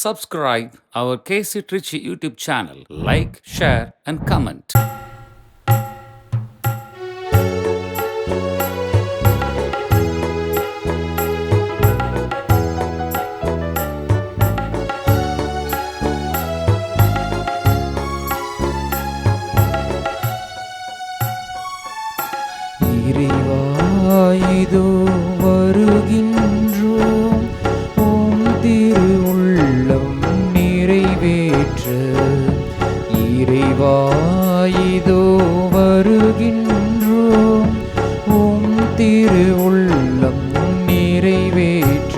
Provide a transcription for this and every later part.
Subscribe our KC Trichy YouTube channel. Like, share and comment. இறைவா இதோ வருகின்றோம், உம் திரு உள்ளம் நிறைவேற்ற. இறைவா இதோ வருகின்றோம், உம் திரு உள்ளம் நிறைவேற்ற.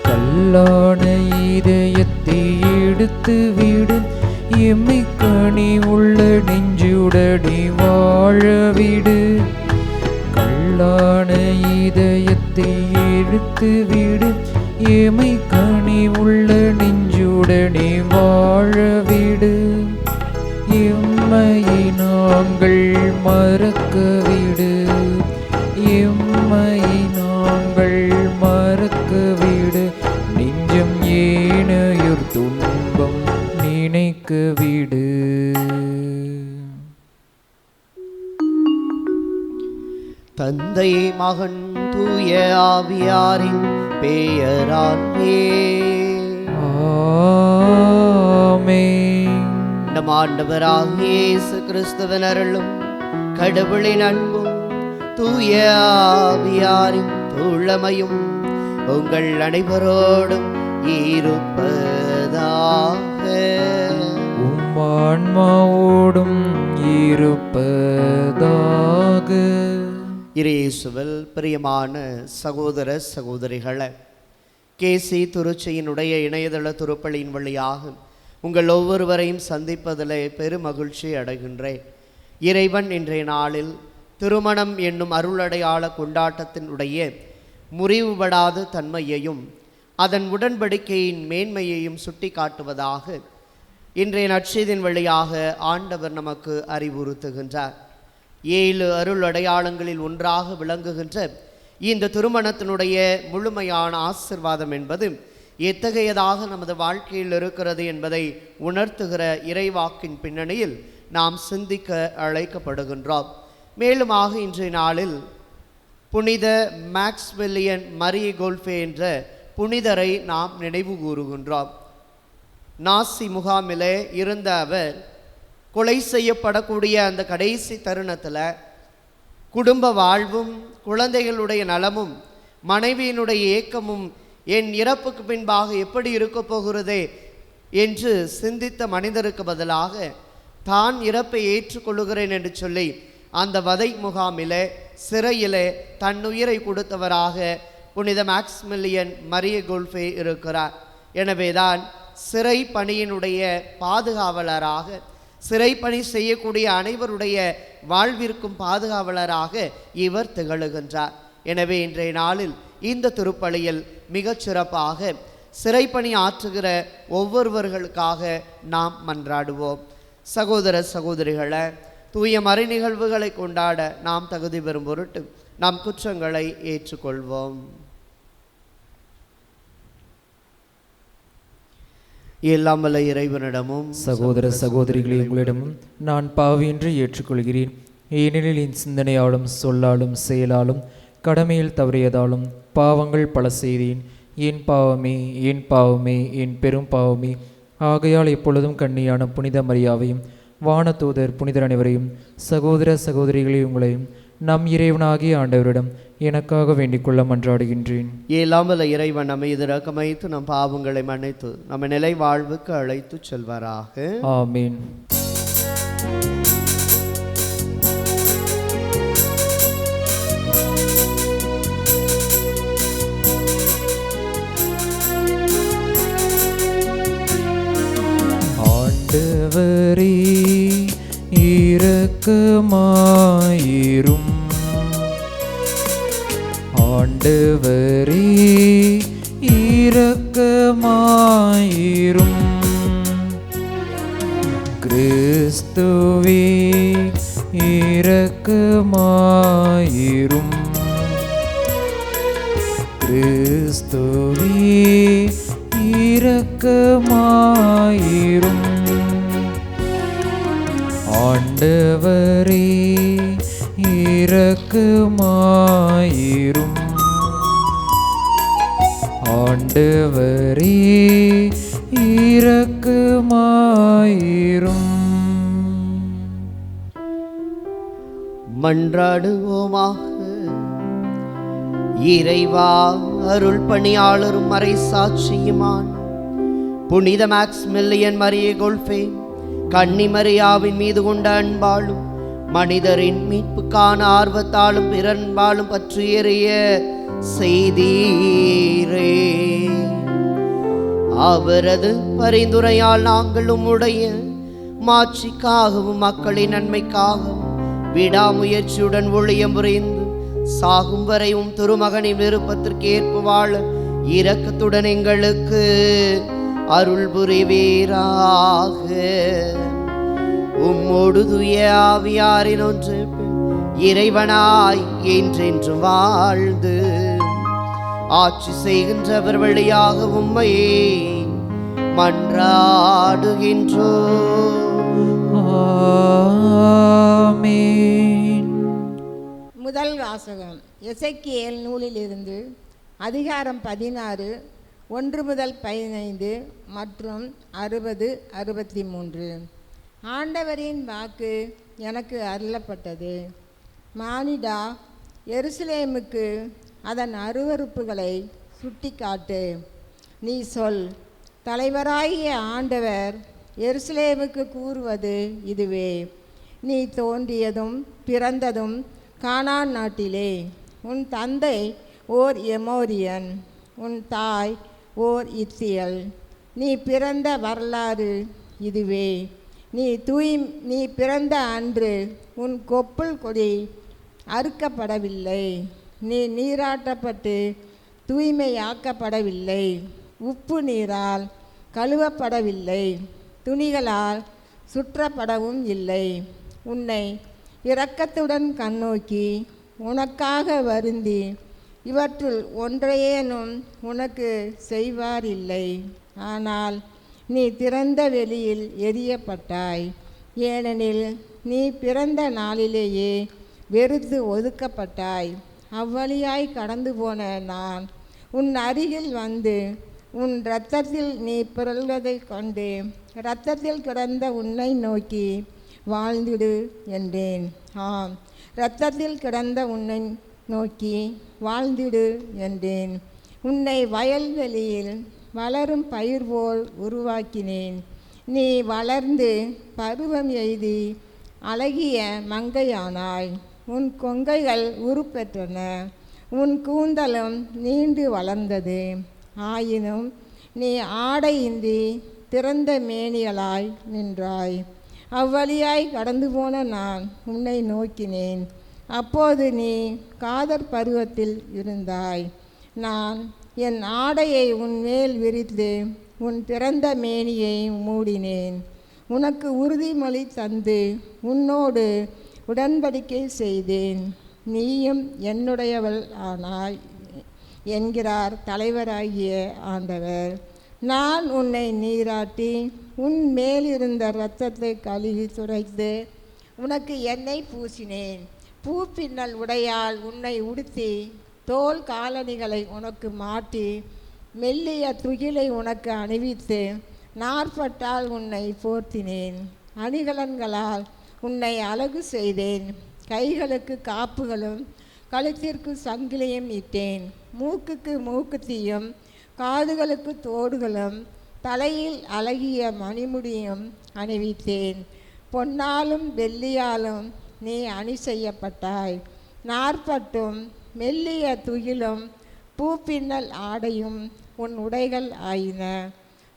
கல்லான இதயத்தை எடுத்து விடு, எம்மை கனி உள்ள நெஞ்சுடனே வாழவிடு. கல்லான இதயத்தை எடுத்து விடு, எமை கனி உள்ள நெஞ்சுடனே வாழவிடு. எம்மையை நாங்கள் மறக்கவிடு, எம்மையை நாங்கள் மறக்கவிடு. நெஞ்சம் ஏனையோர் துன்பம் நினைக்கவிடு. தந்தை மகன் தூய ஆவியாரின் பெயராலே ஆமென். நம் ஆண்டவராகிய இயேசு கிறிஸ்துவின் அருளும் கடவுளின் அன்பும் தூய ஆவியாரின் தோழமையும் உங்கள் அனைவரோடும் இருப்பதாக. உம் ஆன்மாவோடும் இருப்பதாக. இயேசுவில் பிரியமான சகோதர சகோதரிகளே, கேசி திருச்சியினுடைய இணையதள துருப்பலின் வழியாக உங்கள் ஒவ்வொருவரையும் சந்திப்பதில் பெருமகிழ்ச்சி அடைகின்றேன். இறைவன் இன்றைய நாளில் திருமணம் என்னும் அருளடையாள கொண்டாட்டத்தினுடைய முறிவுபடாத தன்மையையும் அதன் உடன்படிக்கையின் மேன்மையையும் சுட்டி காட்டுவதாக இன்றைய நற்செய்தியின் வழியாக ஆண்டவர் நமக்கு அறிவுறுத்துகின்றார். 7 அருள் அடையாளங்களில் ஒன்றாக விளங்குகின்ற இந்த திருமணத்தினுடைய முழுமையான ஆசிர்வாதம் என்பது எத்தகையதாக நமது வாழ்க்கையில் இருக்கிறது என்பதை உணர்த்துகிற இறைவாக்கின் பின்னணியில் நாம் சிந்திக்க அழைக்கப்படுகின்றோம். மேலுமாக இன்றைய நாளில் புனித மேக்ஸ்வெல்லியன் மரிய கோல்ஃபே என்ற புனிதரை நாம் நினைவு கூறுகின்றோம். நாசி முகாமிலே இருந்த அவர் கொலை செய்யப்படக்கூடிய அந்த கடைசி தருணத்தில் குடும்ப வாழ்வும் குழந்தைகளுடைய நலமும் மனைவியினுடைய ஏக்கமும் என் இறப்புக்கு பின்பாக எப்படி இருக்க போகிறதே என்று சிந்தித்த மனிதருக்கு பதிலாக தான் இறப்பை ஏற்றுக்கொள்ளுகிறேன் என்று சொல்லி அந்த வதை முகாமிலே சிறையிலே தன்னுயிரை கொடுத்தவராக புனித மேக்ஸ்மில்லியன் மரிய கோல்ஃபே இருக்கிறார். எனவேதான் சிறை பணியினுடைய பாதுகாவலராக, சிறை பணி செய்யக்கூடிய அனைவருடைய வாழ்விற்கும் பாதுகாவலராக இவர் திகழுகின்றார். எனவே இன்றைய நாளில் இந்த திருப்பலியில் மிகச் சிறப்பாக சிறைப்பணி ஆற்றுகிற ஒவ்வொருவர்களுக்காக நாம் மன்றாடுவோம். சகோதர சகோதரிகளை, தூய மறை நிகழ்வுகளை கொண்டாட நாம் தகுதி பெறும் பொருட்டு நாம் குற்றங்களை ஏற்றுக்கொள்வோம். எல்லாம் வல்ல இறைவனிடமும் சகோதர சகோதரிகளே, உங்களிடமும் நான் பாவியின்றி ஏற்றுக்கொள்கிறேன். ஏனெனில் என் சிந்தனையாலும் சொல்லாலும் செயலாலும் கடமையில் தவறியதாலும் பாவங்கள் பல செய்தேன். என் பாவமே, என் பாவமே, என் பெரும் பாவமே. ஆகையால் எப்பொழுதும் கண்ணியான புனித மரியாவையும் வானதூதர் புனிதர் அனைவரையும் சகோதர சகோதரிகளே உங்களையும் நம் இறைவனாகிய ஆண்டவரிடம் எனக்காக வேண்டிக்கொள்ள மன்றாடுகின்றேன். எல்லாம் வல்ல இறைவன் நம்மை இரக்கமைத்து நம் பாவங்களை மன்னித்து நம்ம நிலை வாழ்வுக்கு அழைத்து செல்வாராக. ஆமீன். ஆண்டவரே இரக்கமாயிரும். ஆண்டவரே இரக்கமாயிரும். கிறிஸ்துவே இரக்கமாயிரும். கிறிஸ்துவே இரக்கமாயிரும். ஆண்டவரே இரக்கமாயிரும். ஆண்டவரே இரக்கமாயிரும். மன்றாடுவோமாக. இறைவா, அருள் பணியாளரும் மறை சாட்சியுமான் புனித மேக்ஸ்மில்லியன் மரியே கொல்ஃபே கன்னி மரியாவின் மீது கொண்ட அன்பாலும் மனிதரின் மீட்புக்கான ஆர்வத்தாலும் பிறன்பாலும் பற்றியறிய செய்தீரே. அவரது பரிந்துரையால் நாங்கள் உம்முடைய மாட்சிக்காகவும் மக்களின் நன்மைக்காகவும் விடாமுயற்சியுடன் ஊழியம் புரிந்து சாகும் வரையும் திருமகனின் விருப்பத்திற்கு ஏற்ப வாழ இரக்கத்துடன் எங்களுக்கு அருள் புரிவீராக. உம்மோடு தூய ஆவியாரின் ஒன்று இறைவனாய் என்றென்றும் வாழ்ந்து ஆட்சி செய்கின்றவர் வழியாக உம்மையே மன்றாடுகின்றோம். ஆமென். முதல் வாசகம் எசேக்கியேல் நூலிலிருந்து அதிகாரம் 16 1 முதல் 15 மற்றும் 60 63. ஆண்டவரின் வாக்கு எனக்கு அருளப்பட்டது. மானிடா, எருசலேமுக்கு அதன் அருவருப்புகளை சுட்டிக்காட்டு. நீ சொல், தலைவராகிய ஆண்டவர் எருசலேமுக்கு கூறுவது இதுவே: நீ தோன்றியதும் பிறந்ததும் கானான் நாட்டிலே. உன் தந்தை ஓர் எமோரியன், உன் தாய் ஓர் இத்தியல். நீ பிறந்த வரலாறு இதுவே: நீ பிறந்த அன்று உன் கொப்புள் கொடி அறுக்கப்படவில்லை. நீ நீராட்டப்பட்டு தூய்மையாக்கப்படவில்லை. உப்பு நீரால் கழுவப்படவில்லை. துணிகளால் சுற்றப்படவும் இல்லை. உன்னை இரக்கத்துடன் கண்ணோக்கி உனக்காக வருந்தி இவற்றுள் ஒன்றையேனும் உனக்கு செய்வாரில்லை. ஆனால் நீ திறந்த வெளியில் எரியப்பட்டாய். ஏனெனில் நீ பிறந்த நாளிலேயே வெறுத்து ஒதுக்கப்பட்டாய். அவ்வழியாய் கடந்து போன நான் உன் அருகில் வந்து உன் இரத்தத்தில் நீ பிறழ்வதைக் கண்டு இரத்தத்தில் கிடந்த உன்னை நோக்கி வாழ்ந்திடு என்றேன். ஆம், இரத்தத்தில் கிடந்த உன்னை நோக்கி வாழ்ந்திடு என்றேன். உன்னை வயல்வெளியில் வளரும் பயிர் போல் உருவாக்கினேன். நீ வளர்ந்து பருவம் எய்தி அழகிய மங்கையானாய். உன் கொங்கைகள் உருப்பெற்றன, உன் கூந்தலும் நீண்டு வளர்ந்தது. ஆயினும் நீ ஆடையின்றி திறந்த மேனியலாய் நின்றாய். அவ்வழியாய் கடந்து போன நான் உன்னை நோக்கினேன். அப்போது நீ காதற் பருவத்தில் இருந்தாய். நான் என் ஆடையை உன் மேல் விரித்து உன் பிறந்த மேனியை மூடினேன். உனக்கு உறுதிமொழி தந்து உன்னோடு உடன்படிக்கை செய்தேன். நீயும் என்னுடையவள் ஆனாய் என்கிறார் தலைவராகிய ஆண்டவர். நான் உன்னை நீராட்டி உன் மேலிருந்த இரத்தத்தை கழுவி துடைத்து உனக்கு எண்ணெய் பூசினேன். பூப்பின்னல் உடையால் உன்னை உடுத்தி தோல் காலணிகளை உனக்கு மாட்டி மெல்லிய துகிலை உனக்கு அணிவித்து நாற்பட்டால் உன்னை போர்த்தினேன். அணிகலன்களால் உன்னை அழகு செய்தேன். கைகளுக்கு காப்புகளும் கழுத்திற்கு சங்கிலியும் இட்டேன். மூக்குக்கு மூக்குத்தியும் காதுகளுக்கு தோடுகளும் தலையில் அழகிய மணிமுடியும் அணிவித்தேன். பொன்னாலும் வெள்ளியாலும் நீ அணி செய்யப்பட்டாய். நாற்பட்டும் மெல்லிய துகிலும் பூப்பின்னல் ஆடையும் உன் உடைகள் ஆயின.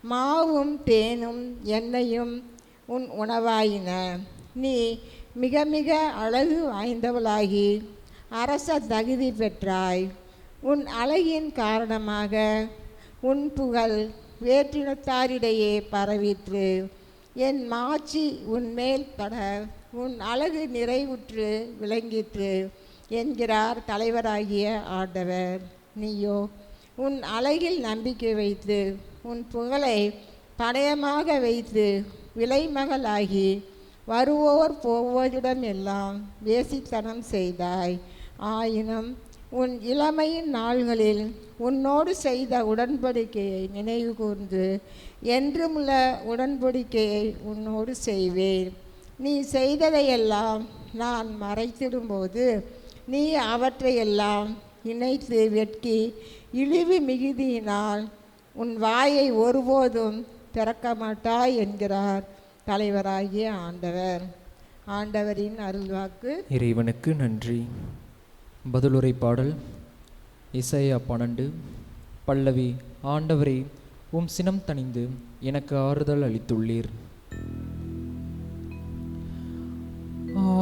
மாவும் தேனும் எண்ணெயும் உன் உணவாயின. நீ மிக மிக அழகு வாய்ந்தவளாகி அரச தகுதி பெற்றாய். உன் அழகின் காரணமாக உன் புகழ் வேற்றினத்தாரிடையே பரவிற்று. என் மாட்சி உன் மேல் பட உன் அழகு நிறைவுற்று விளங்கிற்று என்கிறார் தலைவராகிய ஆண்டவர். நீயோ உன் அழகில் நம்பிக்கை வைத்து உன் புகழை பணயமாக வைத்து விலைமகளாகி வருவோர் போவோரிடம் எல்லாம் வேசித்தனம் செய்தாய். ஆயினும் உன் இளமையின் நாள்களில் உன்னோடு செய்த உடன்படிக்கையை நினைவு கூர்ந்து என்றுமுள்ள உடன்படிக்கையை உன்னோடு செய்வேன். நீ செய்ததையெல்லாம் நான் மறைத்திடும்போது நீ அவற்றையெல்லாம் இணைத்து வெட்கி இழிவு மிகுதியினால் உன் வாயை ஒருபோதும் திறக்க மாட்டாய் என்கிறார் தலைவராகிய ஆண்டவர். ஆண்டவரின் அருள்வாக்கு. இறைவனுக்கு நன்றி. பதிலுரை பாடல் இசையா 12 பல்லவி. ஆண்டவரே, உம் சினம் தணிந்து எனக்கு ஆறுதல் அளித்துள்ளீர்.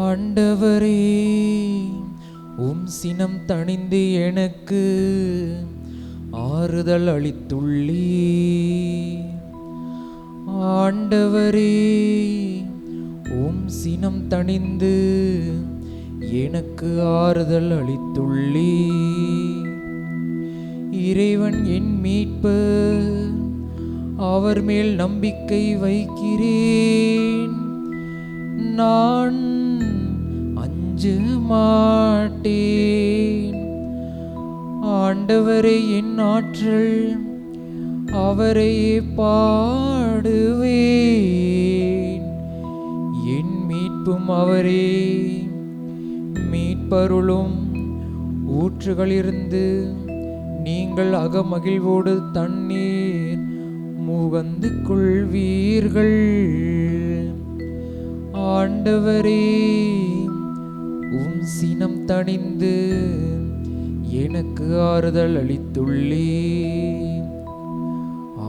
ஆண்டவரே, உம் சினம் தணிந்து எனக்கு ஆறுதல் அளித்துள்ளீர். ஆண்டவரே, உம் சினம் தணிந்து எனக்கு ஆறுதல் அளித்துள்ளீர். இறைவன் என் மீட்பர், அவர் மேல் நம்பிக்கை வைக்கிறேன். நான் அஞ்ச மாட்டேன். ஆண்டவரே என் ஆற்றல், அவரையே பாடுவேன். என் மீட்பும் அவரே. மீட்பருளும் ஊற்றுகளிலிருந்து நீங்கள் அகமகிழ்வோடு தண்ணீர் முகந்து கொள்வீர்கள். ஆண்டவரே, உம் சினம் தணிந்து எனக்கு ஆறுதல் அளித்துள்ளீர்.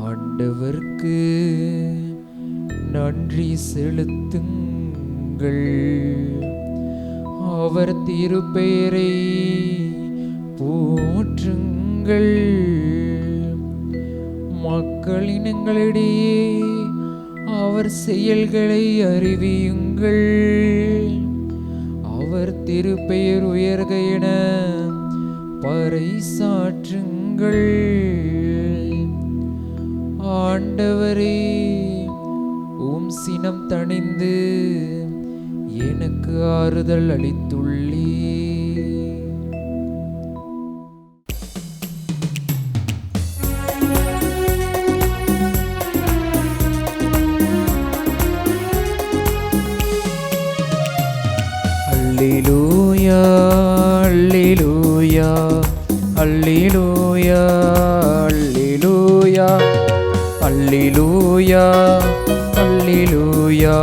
ஆண்டவர்க்கு நன்றி செலுத்துங்கள். அவர் திருப்பெயரை போற்றுங்கள். மக்களினங்களிடையே அவர் செயல்களை அறிவியுங்கள். அவர் திருப்பெயர் உயர்க என பறைசாற்றுங்கள். ஆண்டவரே, உம் சினம் தணிந்து எனக்கு ஆறுதல் அளித்துள்ளீர். அல்லேலூயா, அல்லேலூயா, அல்லேலூயா, அல்லேலூயா, அல்லேலூயா, அல்லேலூயா,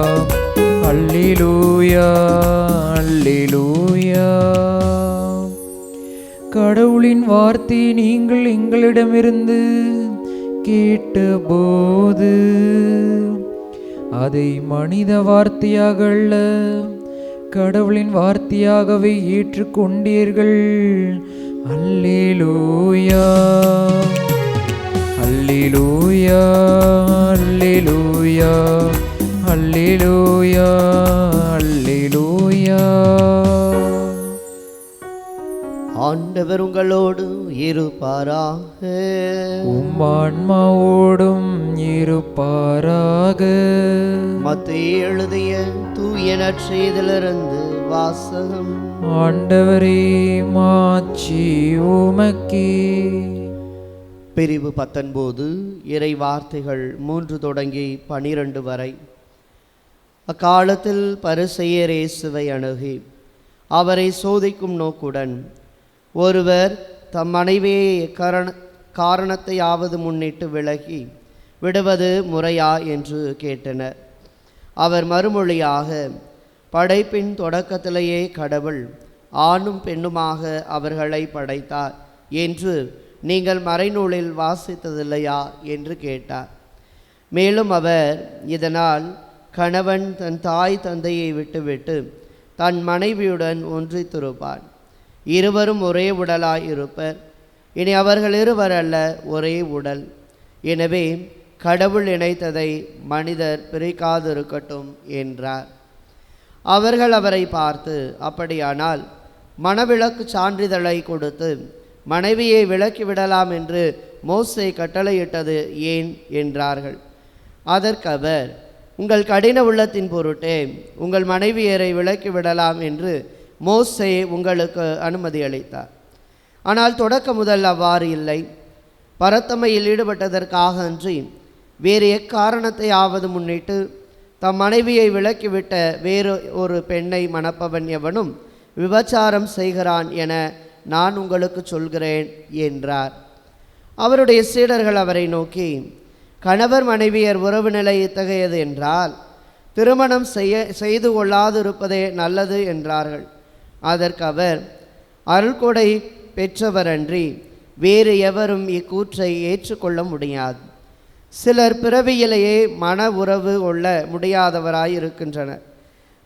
அல்லேலூயா, அல்லேலூயா. கடவுளின் வார்த்தை நீங்கள் எங்களிடமிருந்து கேட்டபோது அதை மனித வார்த்தையாக அல்ல, கடவுளின் வார்த்தையாகவே ஏற்றுக்கொண்டீர்கள். அல்லேலூயா, அல்லேலூயா, அல்லேலூயா, அல்லேலூயா, அல்லேலூயா. ஆண்டவர் உங்களோடு இருப்பாராக. உம் ஆன்மாவோடும் இருப்பாராக. மத்தேயு எழுதிய தூய நற்செய்தியிலிருந்து வாசகம். ஆண்டவரே, மாட்சி உமக்கே. பிரிவு 19 இறை வார்த்தைகள் 3 தொடங்கி 12 வரை. அக்காலத்தில் பரிசேயர் இயேசுவை அணுகி அவரை சோதிக்கும் நோக்குடன், ஒருவர் தம் மனைவியை காரணத்தையாவது முன்னிட்டு விலகி விடுவது முறையா என்று கேட்டனர். அவர் மறுமொழியாக, படைப்பின் தொடக்கத்திலேயே கடவுள் ஆணும் பெண்ணுமாக அவர்களை படைத்தார் என்று நீங்கள் மறைநூலில் வாசித்ததில்லையா என்று கேட்டார். மேலும் அவர், இதனால் கணவன் தன் தாய் தந்தையை விட்டுவிட்டு தன் மனைவியுடன் ஒன்றித்திருப்பான், இருவரும் ஒரே உடலாய் இருப்பர். இனி அவர்கள் இருவர் அல்ல, ஒரே உடல். எனவே கடவுள் இணைத்ததை மனிதர் பிரிக்காதிருக்கட்டும் என்றார். அவர்கள் அவரை பார்த்து, அப்படியானால் மணவிலக்கு சான்றிதழை கொடுத்து மனைவியை விலக்கிவிடலாம் என்று மோசே கட்டளையிட்டது ஏன் என்றார்கள். அதற்கு அவர், உங்கள் கடின உள்ளத்தின் பொருட்டே உங்கள் மனைவியரை விலக்கி விடலாம் என்று மோசே உங்களுக்கு அனுமதி அளித்தார். ஆனால் தொடக்க முதல் அவ்வாறு இல்லை. பரத்தமையில் ஈடுபட்டதற்காக அன்றி வேறு எக்காரணத்தையாவது முன்னிட்டு தம் மனைவியை விலக்கிவிட்ட வேறு ஒரு பெண்ணை மணப்பவன் எவனும் விபச்சாரம் செய்கிறான் என நான் உங்களுக்கு சொல்கிறேன் என்றார். அவருடைய சீடர்கள் அவரை நோக்கி, கணவர் மனைவியர் உறவு நிலை இத்தகையது என்றால் திருமணம் செய்து கொள்ளாதிருப்பதே நல்லது என்றார்கள். அதற்கு அவர், அருள்கொடை பெற்றவரன்றி வேறு எவரும் இக்கூற்றை ஏற்றுக்கொள்ள முடியாது. சிலர் பிறவியிலேயே மன உறவு கொள்ள முடியாதவராய் இருக்கின்றனர்.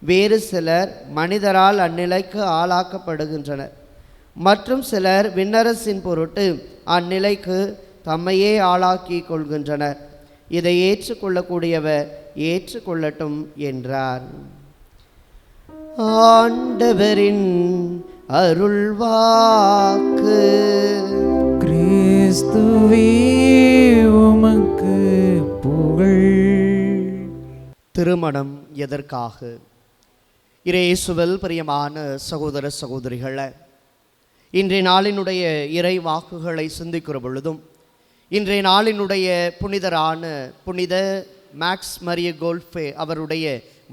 வேறு சிலர் மனிதரால் அந்நிலைக்கு ஆளாக்கப்படுகின்றனர். மற்றும் சிலர் விண்ணரசின் பொருட்டு அந்நிலைக்கு தம்மையே ஆளாக்கி கொள்கின்றனர். இதை ஏற்றுக்கொள்ளக்கூடியவர் ஏற்றுக்கொள்ளட்டும் என்றார். ஆண்டவரின் அருள்வாக்கு. கிறிஸ்துவே உமக்கு புகழ். திருமணம் எதற்காக? இயேசுவில் பிரியமான சகோதர சகோதரிகளே, இன்றைய நாளினுடைய இறை வாக்குகளை சிந்திக்கிற பொழுதும் இன்றைய நாளினுடைய புனிதரான புனித மேக்ஸ் மரிய கோல்ஃபே அவருடைய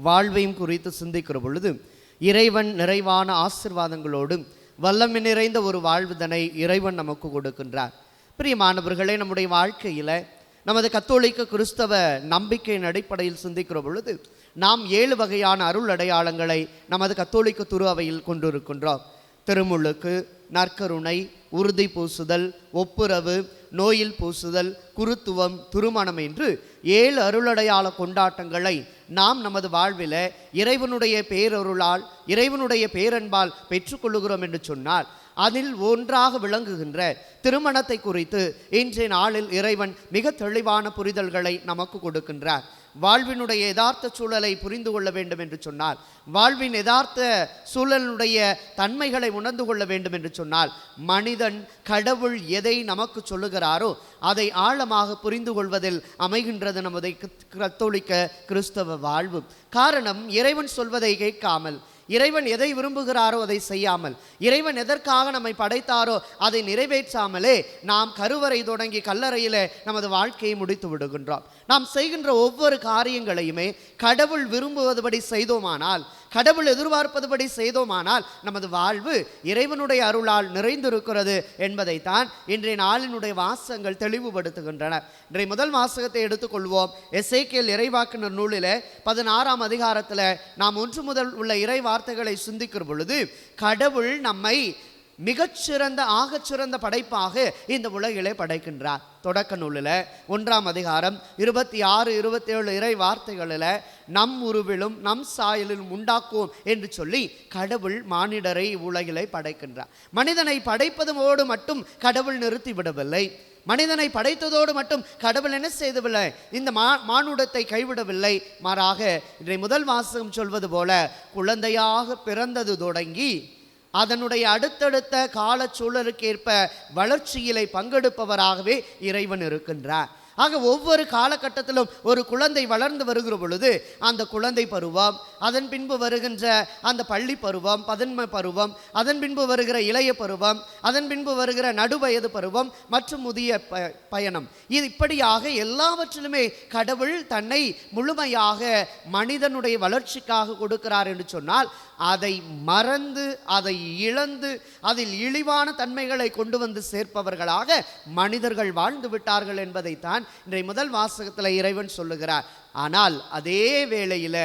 வாழ்வையும் குறித்து சிந்திக்கிற பொழுது இறைவன் நிறைவான ஆசீர்வாதங்களோடும் வல்லமை நிறைந்த ஒரு வாழ்வுதனை இறைவன் நமக்கு கொடுக்கின்றார். பிரியமானவர்களே, நம்முடைய வாழ்க்கையில் நமது கத்தோலிக்க கிறிஸ்தவ நம்பிக்கையின் அடிப்படையில் சிந்திக்கிற பொழுது நாம் 7 வகையான அருள் அடையாளங்களை நமது கத்தோலிக்க துரு அவையில் கொண்டிருக்கின்றோம். திருமுழுக்கு, நற்கருணை, உறுதி பூசுதல், ஒப்புரவு, நோயில் பூசுதல், குருத்துவம், திருமணம் என்று 7 அருளடையாள கொண்டாட்டங்களை நாம் நமது வாழ்வில் இறைவனுடைய பேரருளால் இறைவனுடைய பேரன்பால் பெற்றுக்கொள்ளுகிறோம் என்று சொன்னால், அதில் ஒன்றாக விளங்குகின்ற திருமணத்தை குறித்து இன்றைய நாளில் இறைவன் மிக தெளிவான புரிதல்களை நமக்கு கொடுக்கின்றார். வாழ்வினுடைய யதார்த்த சூழலை புரிந்து கொள்ள வேண்டும் என்று சொன்னால், வாழ்வின் யதார்த்த சூழலுடைய தன்மைகளை உணர்ந்து கொள்ள வேண்டும் என்று சொன்னால், மனிதன் கடவுள் எதை நமக்கு சொல்லுகிறாரோ அதை ஆழமாக புரிந்து கொள்வதில் அமைகின்றது நமது கத்தோலிக்க கிறிஸ்தவ வாழ்வு. காரணம், இறைவன் சொல்வதை கேட்காமல், இறைவன் எதை விரும்புகிறாரோ அதை செய்யாமல், இறைவன் எதற்காக நம்மை படைத்தாரோ அதை நிறைவேற்றாமலே நாம் கருவறை தொடங்கி கல்லறையில் நமது வாழ்க்கையை முடித்து விடுகின்றோம். நாம் செய்கின்ற ஒவ்வொரு காரியங்களையுமே கடவுள் விரும்புவதுபடி செய்தோமானால், கடவுள் எதிர்பார்ப்பதுபடி செய்தோமானால் நமது வாழ்வு இறைவனுடைய அருளால் நிறைந்திருக்கிறது என்பதைத்தான் இன்றைய நாளினுடைய வாசகங்கள் தெளிவுபடுத்துகின்றன. இன்றைய முதல் வாசகத்தை எடுத்துக்கொள்வோம். எசேக்கியேல் இறைவாக்கினர் நூலில் 16ஆம் அதிகாரத்தில் நாம் 1 முதல் உள்ள இறை வார்த்தைகளை சிந்திக்கிற பொழுது, கடவுள் நம்மை மிகச்சிறந்த ஆகச்சிறந்த படைப்பாக இந்த உலகிலே படைக்கின்றார். தொடக்க நூலில் 1ஆம் அதிகாரம் 26, 27 இறை வார்த்தைகளில் நம் உருவிலும் நம் சாயலிலும் உண்டாக்குவோம் என்று சொல்லி கடவுள் மானிடரை உலகிலே படைக்கின்றார். மனிதனை படைப்பதோடு மட்டும் கடவுள் நிறுத்திவிடவில்லை. மனிதனை படைத்ததோடு மட்டும் கடவுள் என்ன செய்தவில்லை, இந்த மானுடத்தை கைவிடவில்லை. மாறாக இன்றைய முதல் வாசகம் சொல்வது போல, குழந்தையாக பிறந்தது தொடங்கி அதனுடைய அடுத்தடுத்த கால சூழலுக்கேற்ப வளர்ச்சியிலே பங்கெடுப்பவராகவே இறைவன் இருக்கின்றார். ஆக ஒவ்வொரு காலகட்டத்திலும் ஒரு குழந்தை வளர்ந்து வருகிற பொழுது அந்த குழந்தை பருவம், அதன் பின்பு வருகின்ற அந்த பள்ளி பருவம், பதன்ம பருவம், அதன் பின்பு வருகிற இளைய பருவம், அதன் பின்பு வருகிற நடுவயது பருவம் மற்றும் முதிய பயணம், இது இப்படியாக எல்லாவற்றிலுமே கடவுள் தன்னை முழுமையாக மனிதனுடைய வளர்ச்சிக்காக கொடுக்கிறார் என்று சொன்னால், அதை மறந்து அதை இழந்து அதில் இழிவான தன்மைகளை கொண்டு வந்து சேர்ப்பவர்களாக மனிதர்கள் வாழ்ந்து விட்டார்கள் என்பதைத்தான் இன்றைய முதல் வாசகத்தில் இறைவன் சொல்லுகிறார். ஆனால் அதே வேளையில்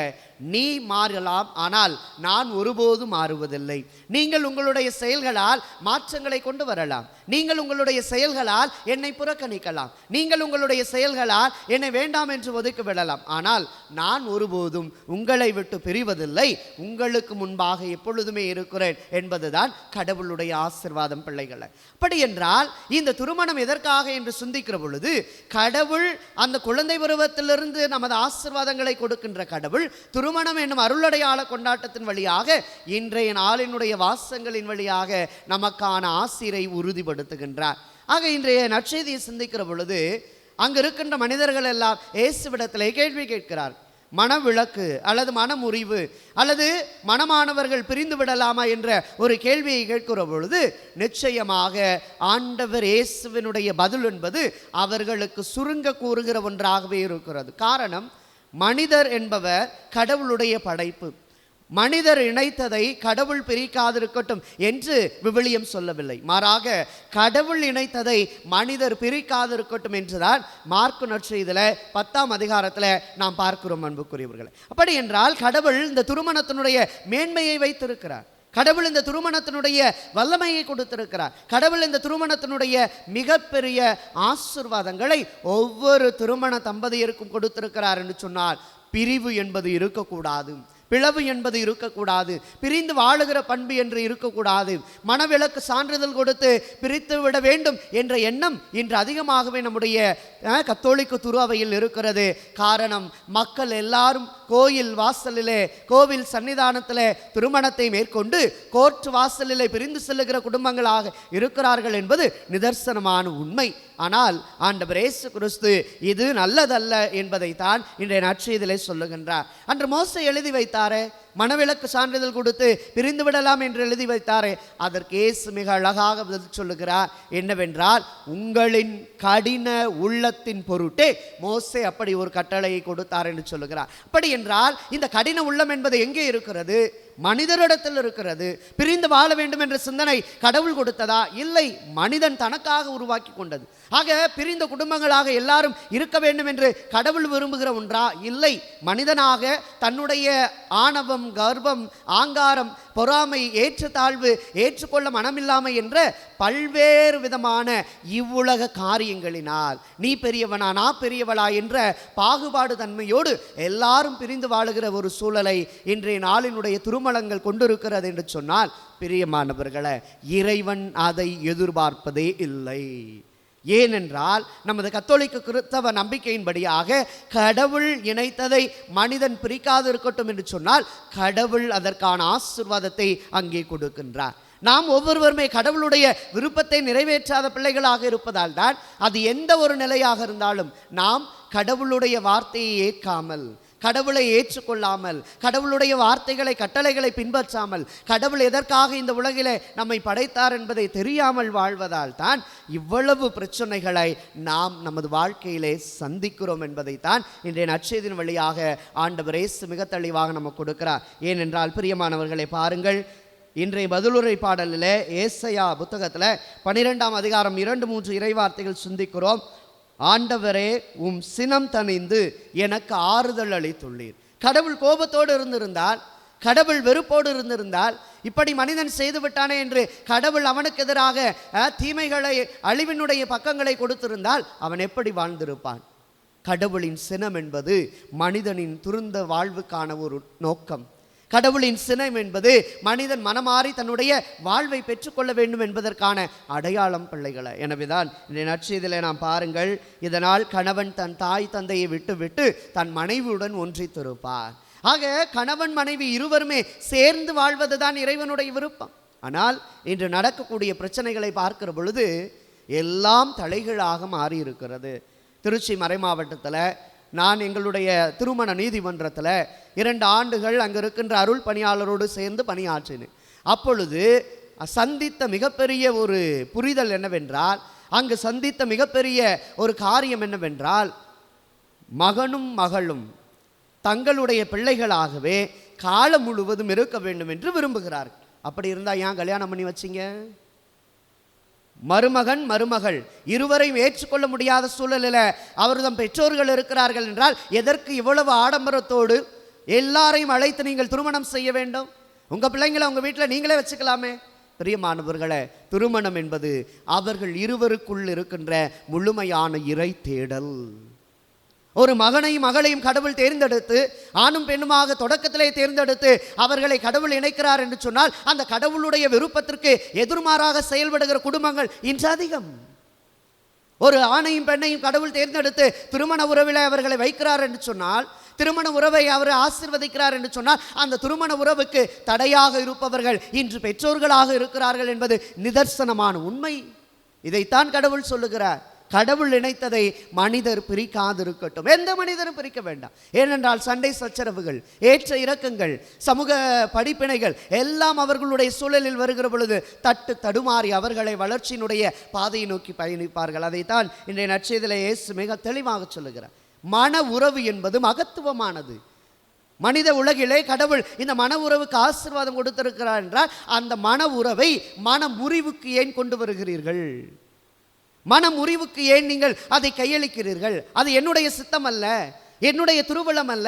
நீ மாறலாம், ஆனால் நான் ஒருபோதும் மாறுவதில்லை. நீங்கள் உங்களுடைய செயல்களால் மாற்றங்களை கொண்டு வரலாம், நீங்கள் உங்களுடைய செயல்களால் என்னை புறக்கணிக்கலாம், நீங்கள் உங்களுடைய செயல்களால் என்னை வேண்டாம் என்று ஒதுக்கி விடலாம், ஆனால் நான் ஒருபோதும் உங்களை விட்டு பிரிவதில்லை, உங்களுக்கு முன்பாக எப்பொழுதுமே இருக்கிறேன் என்பதுதான் கடவுளுடைய ஆசீர்வாதம் பிள்ளைகளை. அப்படி என்றால் இந்த திருமணம் எதற்காக என்று சிந்திக்கிற பொழுது, கடவுள் அந்த குழந்தை பருவத்திலிருந்து நமது ஆசீர்வாதங்களை கொடுக்கின்ற கடவுள் திருமணம் என்னும் அருளடையாள கொண்டாட்டத்தின் வழியாக இன்றைய நாளினுடைய வாசங்களின் வழியாக நமக்கான ஆசீரை உறுதிப்படுத்துகின்றார். ஆக இன்றைய நற்செய்தியை சிந்திக்கிற பொழுது அங்கு இருக்கின்ற மனிதர்கள் எல்லாம் இயேசுவிடத்திலே கேள்வி கேட்கிறார். மனவிலக்கு அல்லது மனமுறிவு அல்லது மனமானவர்கள் பிரிந்து விடலாமா என்ற ஒரு கேள்வியை கேட்கிற பொழுது நிச்சயமாக ஆண்டவர் இயேசுவினுடைய பதில் என்பது அவர்களுக்கு சுருங்க கூறுகிற ஒன்றாகவே இருக்கிறது. காரணம், மனிதர் என்பவர் கடவுளுடைய படைப்பு. மனிதர் இணைத்ததை கடவுள் பிரிக்காதிருக்கட்டும் என்று விவிலியம் சொல்லவில்லை. மாறாக கடவுள் இணைத்ததை மனிதர் பிரிக்காதிருக்கட்டும் என்றுதான் மார்க்கு நற்செய்தியில 10ஆம் அதிகாரத்தில் நாம் பார்க்கிறோம் அன்புக்குரியவர்களே. அப்படி என்றால் கடவுள் இந்த திருமணத்தினுடைய மேன்மையை வைத்திருக்கிறார். கடவுள் இந்த திருமணத்தினுடைய வல்லமையை கொடுத்திருக்கிறார். கடவுள் இந்த திருமணத்தினுடைய மிகப்பெரிய ஆசீர்வாதங்களை ஒவ்வொரு திருமண தம்பதியருக்கும் கொடுத்திருக்கிறார் என்று சொன்னால் பிரிவு என்பது இருக்கக்கூடாது, பிளவு என்பது இருக்கக்கூடாது, பிரிந்து வாழுகிற பண்பு என்று இருக்கக்கூடாது, மனவிலக்கு சான்றிதழ் கொடுத்து பிரித்து விட வேண்டும் என்ற எண்ணம் இன்று அதிகமாகவே நம்முடைய கத்தோலிக்க துறவையில் இருக்கிறது. காரணம், மக்கள் எல்லாரும் கோயில் வாசலிலே, கோவில் சன்னிதானத்திலே திருமணத்தை மேற்கொண்டு கோர்ட் வாசலிலே பிரிந்து செல்லுகிற குடும்பங்களாக இருக்கிறார்கள் என்பது நிதர்சனமான உண்மை. ஆனால் ஆண்டவர் இயேசு கிறிஸ்து இது நல்லதல்ல என்பதைத்தான் இன்றைய நற்செய்தியிலே சொல்லுகின்றார். அன்று மோசே எழுதி வைத்தாரே, மனவிலக்கு சான்றிதழ் கொடுத்து பிரிந்து விடலாம் என்று எழுதி வைத்தாரே, அதற்கு இயேசு மிக அழகாக பதில் சொல்லுகிறார். என்னவென்றால், உங்களின் கடின உள்ளத்தின் பொருட்டே மோசே அப்படி ஒரு கட்டளையை கொடுத்தார் என்று சொல்லுகிறார். அப்படி என்றால் இந்த கடின உள்ளம் என்பது எங்கே இருக்கிறது? மனிதரிடத்தில் இருக்கிறது. பிரிந்து வாழ வேண்டும் என்ற சிந்தனை கடவுள் கொடுத்ததா? இல்லை, மனிதன் தனக்காக உருவாக்கி கொண்டது. ஆக பிரிந்த குடும்பங்களாக எல்லாரும் இருக்க வேண்டும் என்று கடவுள் விரும்புகிற ஒன்றா? இல்லை, மனிதனாக தன்னுடைய ஆணவம், கர்வம், ஆங்காரம், பொறாமை, ஏற்றத்தாழ்வு, ஏற்றுக்கொள்ள மனமில்லாமை என்ற பல்வேறு விதமான இவ்வுலக காரியங்களினால் நீ பெரியவனா நான் பெரியவளா என்ற பாகுபாடு தன்மையோடு எல்லாரும் பிரிந்து வாழுகிற ஒரு சூழலை இன்றைய நாளினுடைய திருமணங்கள் கொண்டிருக்கிறது என்று சொன்னால், பிரியமானவர்களே, இறைவன் அதை எதிர்பார்ப்பதே இல்லை. ஏனென்றால் நமது கத்தோலிக்க கிறிஸ்தவ நம்பிக்கையின்படியாக கடவுள் இணைத்ததை மனிதன் பிரிக்காது இருக்கட்டும் என்று சொன்னால் கடவுள் அதற்கான ஆசீர்வாதத்தை அங்கே கொடுக்கின்றார். நாம் ஒவ்வொருவருமே கடவுளுடைய விருப்பத்தை நிறைவேற்றாத பிள்ளைகளாக இருப்பதால் தான் அது எந்த ஒரு நிலையாக இருந்தாலும் நாம் கடவுளுடைய வார்த்தையை ஏற்காமல், கடவுளை ஏற்றுக்கொள்ளாமல், கடவுளுடைய வார்த்தைகளை, கட்டளைகளை பின்பற்றாமல், கடவுள் எதற்காக இந்த உலகிலே நம்மை படைத்தார் என்பதை தெரியாமல் வாழ்வதால் தான் இவ்வளவு பிரச்சனைகளை நாம் நமது வாழ்க்கையிலே சந்திக்கிறோம் என்பதைத்தான் இன்றைய நற்செய்தியின் வழியாக ஆண்டவர் இயேசு மிக தெளிவாக நமக்கு கொடுக்கிறார். ஏனென்றால் பிரியமானவர்களை பாருங்கள், இன்றைய பதிலுரை பாடலில் ஏசாயா புத்தகத்தில் 12ஆம் அதிகாரம் 2-3 இறைவார்த்தைகள் சிந்திக்கிறோம். ஆண்டவரே, உம் சினம் தணிந்து எனக்கு ஆறுதல் அளித்துள்ளீர். கடவுள் கோபத்தோடு இருந்திருந்தால், கடவுள் வெறுப்போடு இருந்திருந்தால், இப்படி மனிதன் செய்து விட்டானே என்று கடவுள் அவனுக்கு எதிராக தீமைகளை, அழிவினுடைய பக்கங்களை கொடுத்திருந்தால் அவன் எப்படி வாழ்ந்திருப்பான்? கடவுளின் சினம் என்பது மனிதனின் துருந்த வாழ்வுக்கான ஒரு நோக்கம். கடவுளின் சினம் என்பது மனிதன் மனமாறி தன்னுடைய வாழ்வை பெற்றுக்கொள்ள வேண்டும் என்பதற்கான அடையாளம் பிள்ளைகளை. எனவேதான் இந்த நற்செய்தியிலே நாம் பாருங்கள், இதனால் கணவன் தன் தாய் தந்தையை விட்டு தன் மனைவியுடன் ஒன்றித்திருப்பார். ஆக கணவன் மனைவி இருவருமே சேர்ந்து வாழ்வது தான் இறைவனுடைய விருப்பம். ஆனால் இன்று நடக்கக்கூடிய பிரச்சனைகளை பார்க்கிற பொழுது எல்லாம் தலைகீழாக மாறி இருக்கிறது. திருச்சி மறை மாவட்டத்தில் நான் எங்களுடைய திருமண நீதிமன்றத்தில் 2 ஆண்டுகள் அங்கே இருக்கின்ற அருள் பணியாளரோடு சேர்ந்து பணியாற்றினேன். அப்பொழுது சந்தித்த மிகப்பெரிய ஒரு புரிதல் என்னவென்றால், அங்கு சந்தித்த மிகப்பெரிய ஒரு காரியம் என்னவென்றால், மகனும் மகளும் தங்களுடைய பிள்ளைகளாகவே காலம் முழுவதும் இருக்க வேண்டும் என்று விரும்புகிறார்கள். அப்படி இருந்தால் ஏன் கல்யாணம் பண்ணி வச்சிங்க? மருமகன் மருமகள் இருவரையும் ஏற்றுக்கொள்ள முடியாத சூழலில் அவர்தம் பெற்றோர்கள் இருக்கிறார்கள் என்றால் எதற்கு இவ்வளவு ஆடம்பரத்தோடு எல்லாரையும் அழைத்து நீங்கள் திருமணம் செய்ய வேண்டும்? உங்கள் பிள்ளைங்களை உங்கள் வீட்டில் நீங்களே வச்சுக்கலாமே. பிரியமானவர்களே, திருமணம் என்பது அவர்கள் இருவருக்குள் இருக்கின்ற முழுமையான இறை தேடல். ஒரு மகனையும் மகளையும் கடவுள் தேர்ந்தெடுத்து, ஆணும் பெண்ணுமாக தொடக்கத்திலே தேர்ந்தெடுத்து அவர்களை கடவுள் இணைக்கிறார் என்று சொன்னால் அந்த கடவுளுடைய விருப்பத்திற்கு எதிர்மாறாக செயல்படுகிற குடும்பங்கள் இன்று அதிகம். ஒரு ஆணையும் பெண்ணையும் கடவுள் தேர்ந்தெடுத்து திருமண உறவில் அவர்களை வைக்கிறார் என்று சொன்னால், திருமண உறவை அவர் ஆசீர்வதிக்கிறார் என்று சொன்னால், அந்த திருமண உறவுக்கு தடையாக இருப்பவர்கள் இன்று பெற்றோர்களாக இருக்கிறார்கள் என்பது நிதர்சனமான உண்மை. இதைத்தான் கடவுள் சொல்லுகிறார். கடவுள் நினைத்ததை மனிதர் பிரிக்காதிருக்கட்டும். எந்த மனிதரும் பிரிக்க வேண்டாம். ஏனென்றால் சண்டை சச்சரவுகள், ஏற்ற இறக்கங்கள், சமூக படிப்பினைகள் எல்லாம் அவர்களுடைய சூழலில் வருகிற பொழுது தட்டு தடுமாறி அவர்களை வளர்ச்சியினுடைய பாதையை நோக்கி பயணிப்பார்கள். அதைத்தான் இன்றைய நற்செய்தியிலே இயேசு மிக தெளிவாக சொல்லுகிறார். மன உறவு என்பது மகத்துவமானது. மனித உலகிலே கடவுள் இந்த மன உறவுக்கு ஆசீர்வாதம் கொடுத்திருக்கிறார் என்றால், அந்த மன உறவை மன முறிவுக்கு ஏன் கொண்டு வருகிறீர்கள்? மன முறிவுக்கு ஏன் நீங்கள் அதை கையளிக்கிறீர்கள்? அது என்னுடைய சித்தம் அல்ல, என்னுடைய திருவுளம் அல்ல,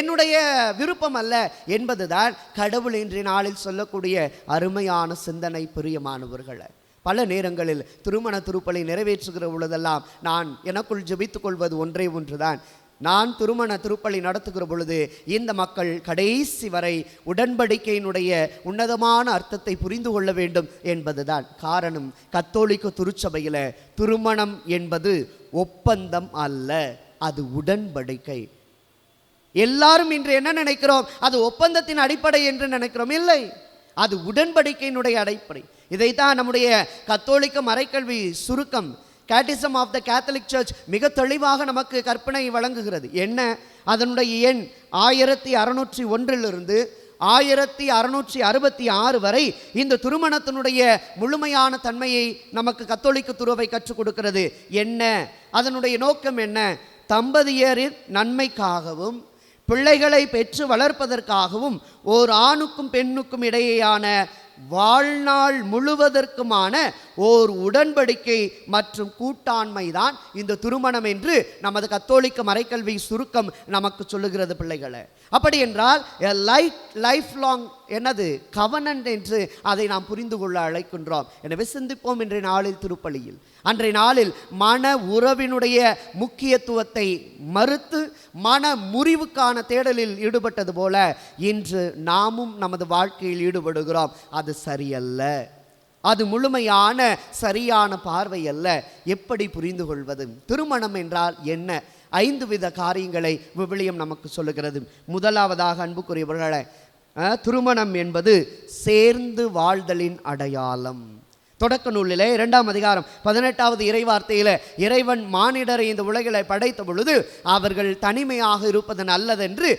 என்னுடைய விருப்பம் அல்ல என்பதுதான் கடவுள் இன்றைய நாளில் சொல்லக்கூடிய அருமையான சிந்தனை. பிரியமானவர்களே, பல நேரங்களில் திருமண திருப்பலை நிறைவேற்றுகிற பொழுதெல்லாம் நான் எனக்குள் ஜெபித்துக் கொள்வது ஒன்றே ஒன்றுதான். நான் திருமண திருப்பலி நடத்துகிற பொழுது இந்த மக்கள் கடைசி வரை உடன்படிக்கையினுடைய உன்னதமான அர்த்தத்தை புரிந்து கொள்ள வேண்டும் என்பதுதான் காரணம். கத்தோலிக்க திருச்சபையில் திருமணம் என்பது ஒப்பந்தம் அல்ல, அது உடன்படிக்கை. எல்லாரும் இன்று என்ன நினைக்கிறோம்? அது ஒப்பந்தத்தின் அடிப்படை என்று நினைக்கிறோம். இல்லை, அது உடன்படிக்கையினுடைய அடிப்படை. இதைத்தான் நம்முடைய கத்தோலிக்க மறைக்கல்வி சுருக்கம் catechism of the Catholic church மிக தெளிவாக நமக்கு கற்பனை வழங்குகிறது. என்ன? அதனுடைய எண் 1601 1666 வரை இந்த திருமணத்தினுடைய முழுமையான தன்மையை நமக்கு கத்தோலிக்க துறவை கற்றுக் கொடுக்கிறது. என்ன அதனுடைய நோக்கம்? என்ன? தம்பதியரின் நன்மைக்காகவும் பிள்ளைகளை பெற்று வளர்ப்பதற்காகவும் ஓர் ஆணுக்கும் பெண்ணுக்கும் இடையேயான வாழ்நாள் முழுவதற்குமான ஓர் உடன்படிக்கை மற்றும் கூட்டாண்மை தான் இந்த திருமணம் என்று நமது கத்தோலிக்க மறைக்கல்வி சுருக்கம் நமக்கு சொல்லுகிறது. பிள்ளைகளை, அப்படி என்றால் லைஃப் லாங் என்னது கவனன்ட் என்று அதை நாம் புரிந்து கொள்ள அழைக்கின்றோம். எனவே சிந்திப்போம் இன்றைய நாளில் திருப்பலியில். அன்றைய நாளில் மன உறவினுடைய முக்கியத்துவத்தை மறுத்து மன முறிவுக்கான தேடலில் ஈடுபட்டது போல இன்று நாமும் நமது வாழ்க்கையில் ஈடுபடுகிறோம். அது சரியல்ல, அது முழுமையான சரியான பார்வை அல்ல. எப்படி புரிந்து கொள்வது? திருமணம் என்றால் என்ன? 5 வித காரியங்களை விவிலியம் நமக்கு சொல்லுகிறது. முதலாவதாக, அன்புக்குரியவர்களே, திருமணம் என்பது சேர்ந்து வாழ்தலின் அடையாளம். தொடக்க நூலிலே 2ஆம் அதிகாரம் 18வது இறைவார்த்தையில் இறைவன் மானிடரை இந்த உலகில் படைத்த பொழுது அவர்கள் தனிமையாக இருப்பது நல்லதென்று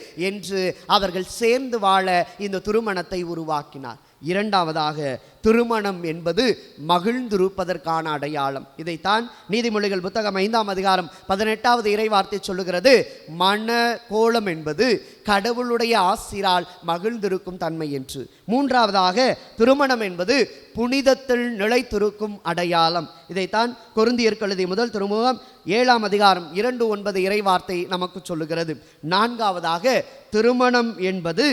அவர்கள் சேர்ந்து வாழ இந்த திருமணத்தை உருவாக்கினார். இரண்டாவதாக, திருமணம் என்பது மகிழ்ந்திருப்பதற்கான அடையாளம். இதைத்தான் நீதிமொழிகள் புத்தகம் 5ஆம் அதிகாரம் 18வது இறைவார்த்தை சொல்லுகிறது. மன கோலம் என்பது கடவுளுடைய ஆசிரால் மகிழ்ந்திருக்கும் தன்மை என்று. மூன்றாவதாக, திருமணம் என்பது புனிதத்தில் நிலைத்திருக்கும் அடையாளம். இதைத்தான் கொரிந்தியருக்கு எழுதிய முதல் திருமுகம் 7ஆம் அதிகாரம் 2:9 இறைவார்த்தை நமக்கு சொல்லுகிறது. நான்காவதாக, திருமணம் என்பது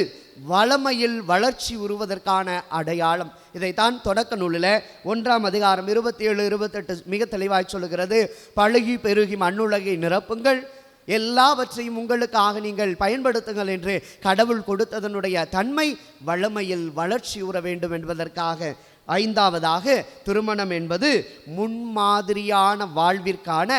வளமையில் வளர்ச்சி உருவதற்கான அடையாளம். இதைத்தான் தொடக்க நூலில் 1ஆம் அதிகாரம் 27-28 மிக தெளிவாய் சொல்லுகிறது. பழுகி பெருகி மண்ணுலகை நிரப்புங்கள், எல்லாவற்றையும் உங்களுக்காக நீங்கள் பயன்படுத்துங்கள் என்று கடவுள் கொடுத்ததனுடைய தன்மை வளமையில் வளர்ச்சி உற வேண்டும் என்பதற்காக. ஐந்தாவதாக, திருமணம் என்பது முன்மாதிரியான வாழ்விற்கான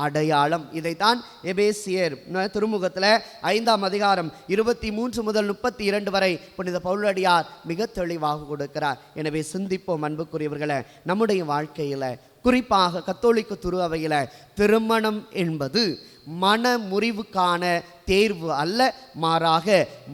அடையாளம். இதைத்தான் எபேசியர் திருமுகத்தில் 5ஆம் அதிகாரம் 23 முதல் 32 வரை புனித பவுலடியார் மிக தெளிவாக கொடுக்கிறார். எனவே சிந்திப்போம் அன்புக்குரியவர்களை, நம்முடைய வாழ்க்கையில் குறிப்பாக கத்தோலிக்க துரு அவையில் திருமணம் என்பது மன முறிவுக்கான தேர்வு அல்ல, மாறாக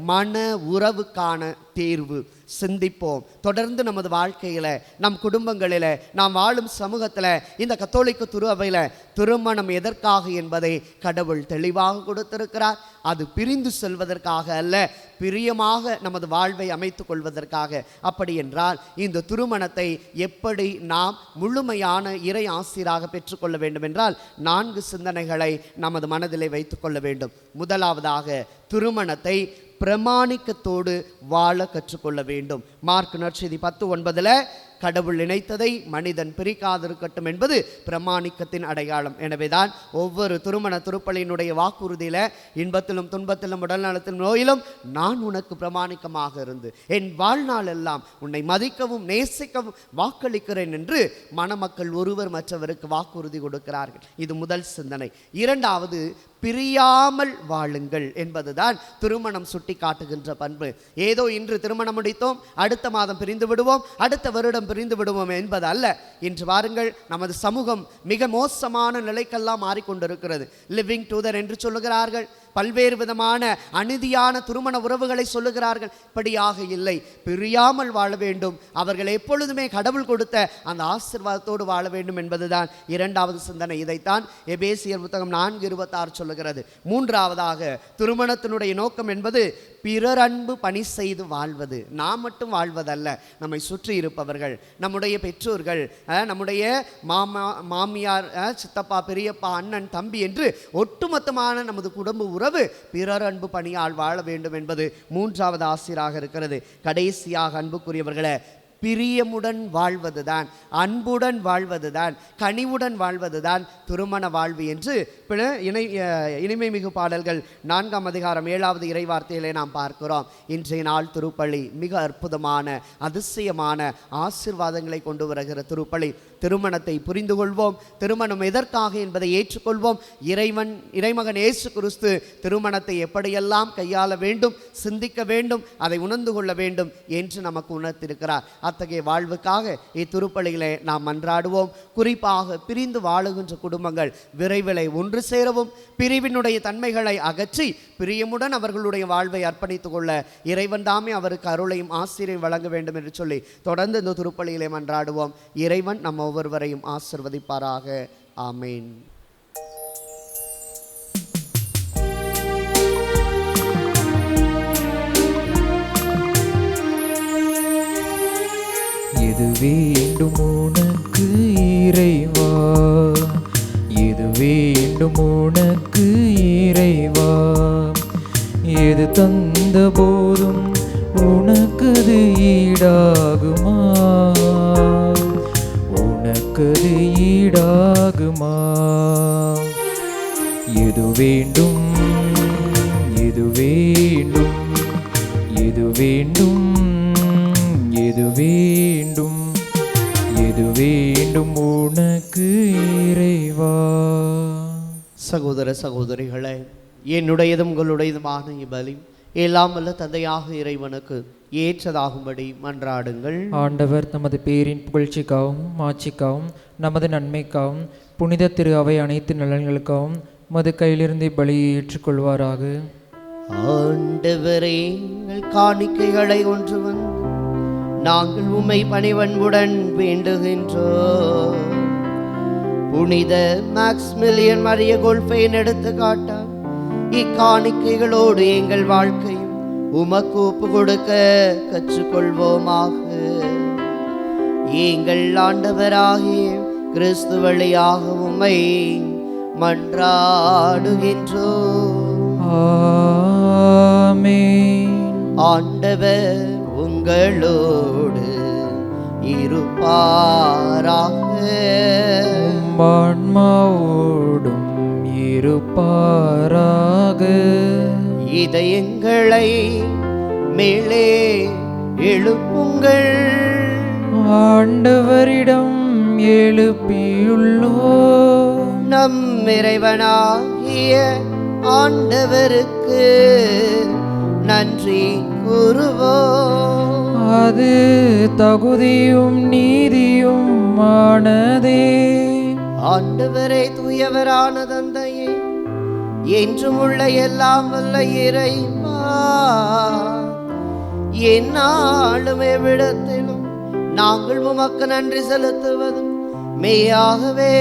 மன உறவுக்கான தேர்வு. சிந்திப்போம். தொடர்ந்து நமது வாழ்க்கையில், நம் குடும்பங்களில், நாம் வாழும் சமூகத்தில் இந்த கத்தோலிக்க துரு அவையில் திருமணம் எதற்காக என்பதை கடவுள் தெளிவாக கொடுத்திருக்கிறார். அது பிரிந்து செல்வதற்காக அல்ல, பிரியமாக நமது வாழ்வை அமைத்துக் கொள்வதற்காக. அப்படி என்றால் இந்த திருமணத்தை எப்படி நாம் முழுமையான இறை ஆசிராக பெற்றுக்கொள்ள வேண்டும் என்றால் 4 சிந்தனைகளை நமது மனதிலே வைத்துக் கொள்ள வேண்டும். முதலாவதாக, திருமணத்தை பிரமாணிக்கத்தோடு வாழ கற்றுக்கொள்ள வேண்டும். மார்க் நற்செய்தி 10:9 கடவுள் இணைத்ததை மனிதன் பிரிக்காதிருக்கட்டும் என்பது பிரமாணிக்கத்தின் அடையாளம். எனவேதான் ஒவ்வொரு திருமண திருப்பலியினுடைய வாக்குறுதியில இன்பத்திலும் துன்பத்திலும் உடல்நலத்திலும் நோயிலும் நான் உனக்கு பிரமாணிக்கமாக இருந்து என் வாழ்நாள் எல்லாம் உன்னை மதிக்கவும் நேசிக்கவும் வாக்களிக்கிறேன் என்று மணமக்கள் ஒருவர் மற்றவருக்கு வாக்குறுதி கொடுக்கிறார்கள். இது முதல் சிந்தனை. இரண்டாவது, பிரியாமல் வாழுங்கள் என்பதுதான் திருமணம் சுட்டி காட்டுகின்ற பண்பு. ஏதோ இன்று திருமணம் முடித்தோம், அடுத்த மாதம் பிரிந்து விடுவோம், அடுத்த வருடம் பிரிந்து விடுவோம் என்பது அல்ல. இன்று வாருங்கள், நமது சமூகம் மிக மோசமான நிலைக்கெல்லாம் மாறிக்கொண்டிருக்கிறது. லிவிங் டுகெதர் என்று சொல்லுகிறார்கள், பல்வேறு விதமான அநீதியான திருமண உறவுகளை சொல்லுகிறார்கள். இப்படியாக இல்லை, பிரியாமல் வாழ வேண்டும், அவர்கள் எப்பொழுதுமே கடவுள் கொடுத்த அந்த ஆசீர்வாதத்தோடு வாழ வேண்டும் என்பதுதான் இரண்டாவது சிந்தனை. இதைத்தான் எபேசியர் புத்தகம் 4:26 சொல்லுகிறது. மூன்றாவதாக, திருமணத்தினுடைய நோக்கம் என்பது பிறர் அன்பு பணி செய்து வாழ்வது. நாம் மட்டும் வாழ்வதல்ல, நம்மை சுற்றி இருப்பவர்கள், நம்முடைய பெற்றோர்கள், நம்முடைய மாமியார், சித்தப்பா, பெரியப்பா, அண்ணன், தம்பி என்று ஒட்டுமொத்தமான நமது குடும்ப உறவு பிறர் அன்பு பணியால் வாழ வேண்டும் என்பது மூன்றாவது ஆசிராக இருக்கிறது. கடைசியாக அன்புக்குரியவர்களே, பிரியமுடன் வாழ்வதுதான், அன்புடன் வாழ்வதுதான், கனிவுடன் வாழ்வதுதான் திருமண வாழ்வு என்று இனிமை மிகு பாடல்கள் 4ஆம் அதிகாரம் 7வது இறைவார்த்தையிலே நாம் பார்க்கிறோம். இன்றைய நாள் திருப்பலி மிக அற்புதமான அதிசயமான ஆசீர்வாதங்களை கொண்டு வருகிற திருப்பலி. திருமணத்தை புரிந்து கொள்வோம், திருமணம் எதற்காக என்பதை ஏற்றுக்கொள்வோம். இறைமகன் இயேசு கிறிஸ்து திருமணத்தை எப்படியெல்லாம் கையாள வேண்டும், சிந்திக்க வேண்டும், அதை உணர்ந்து கொள்ள வேண்டும் என்று நமக்கு உணர்த்திருக்கிறார். அத்தகைய வாழ்வுக்காக இத்திருப்பலிகளை நாம் மன்றாடுவோம். குறிப்பாக பிரிந்து வாழுகின்ற குடும்பங்கள் விரைவில் ஒன்று சேரவும், பிரிவினுடைய தன்மைகளை அகற்றி பிரியமுடன் அவர்களுடைய வாழ்வை அர்ப்பணித்துக் கொள்ள இறைவன் தாமே அவருக்கு அருளையும் ஆசிரியம் வழங்க வேண்டும் என்று சொல்லி தொடர்ந்து இந்த திருப்பலிகளை மன்றாடுவோம். இறைவன் நம்ம ஒவ்வொருவரையும் ஆசிர்வதிப்பாராக. ஆமேன். எது வேண்டும் உனக்கு இறைவா, எது வேண்டும் உனக்கு இறைவா, எது தந்த போதும் உனக்கது ஈடாகுமா, உனக்கது ஈடாகுமா. எது வேண்டும், எது வேண்டும், எது வேண்டும், எது வேண்டும், எது வேண்டும் உனக்கு இறைவா. சகோதர சகோதரிகளே, என்னுடையதும் உங்களுடையதுமான இப்பலி எல்லாம் வல்ல தந்தையாக இறைவனுக்கு ஏற்றதாகும்படி மன்றாடுங்கள். ஆண்டவர் தமது பேரின் புகழ்ச்சிக்காகவும் ஆட்சிக்காகவும் நமது நன்மைக்காகவும் புனித திரு அவை அனைத்து நலன்களுக்காகவும் மது கையிலிருந்து பலியை ஏற்றுக்கொள்வாராக. ஆண்டவரே, எங்கள் காணிக்கைகளை ஒன்று வந்து நாங்கள் உம்மை பணிவன்புடன் வேண்டுகின்றோம். புனித மேக்ஸ்மிலியன் மரிய கோல்ஃபைன் எடுத்துக்காட்டால் இக்காணிக்கைகளோடு எங்கள் வாழ்க்கையும் உமக்கு ஒப்பு கொடுக்க கற்றுக்கொள்வோமாக. எங்கள் ஆண்டவராகிய கிறிஸ்து வழியாக உம்மை மன்றாடுகின்றோம். ஆமென். ஆண்டவர் உங்களோடு இருப்பாராக. ஆன்மாவோடும் இருப்பாராக. இதயங்களை மேலே எழுப்புங்கள். ஆண்டவரிடம் எழுப்பியுள்ளோம். நம் இறைவனாகிய ஆண்டவருக்கு நன்றி கூறுவோம். அது தகுதியும் நீதியும் ஆனதே. ஆண்டவரே, தூயவரான தந்தையே, என்றும் உள்ள எல்லாம் வல்ல இறைவா, எந்நாளும் எவ்விடத்திலும் நாங்கள் உமக்கு நன்றி செலுத்துவதும் மெய்யாகவே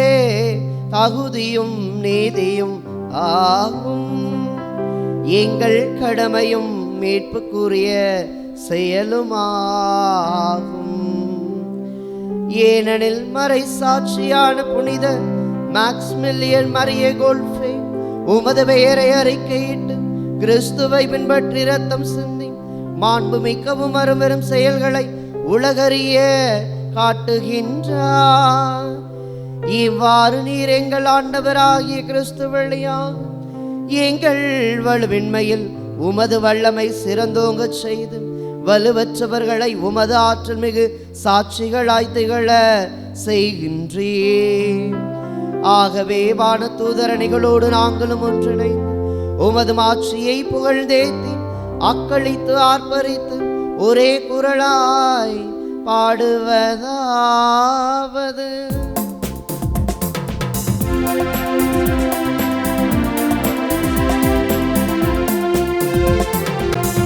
தகுதியும் நீதியும் ஆகும். எங்கள் கடமையும் மீட்புக்குரிய செயலுமாகும். ஏனெனில் மறை சாட்சியான புனித மேக்ஸ்மில்லியன் மரிய கோல்ஃபே உமது பெயரை அறிக்கையிட்டு கிறிஸ்துவை பின்பற்றி இரத்தம் சிந்தி மாண்பு மிக்கவும் அருவரும் செயல்களை உலகறிய காட்டுகின்றார். இவ்வாறு நீர் எங்கள் ஆண்டவராகிய கிறிஸ்து வழியாக எங்கள் வலுவின்மையில் உமது வல்லமை சிறந்தோங்க செய்து வலுவற்றவர்களை உமது ஆற்றல் மிகு சாட்சிகளாய் திகழ செய்கின்றீர். ஆகவே வான தூதரணிகளோடு நாங்களும் ஒன்றிணைந்து உமது மாட்சியை புகழ்ந்தேத்தி அக்களித்து ஆர்ப்பரித்து ஒரே குரலாய் பாடுவதாவது: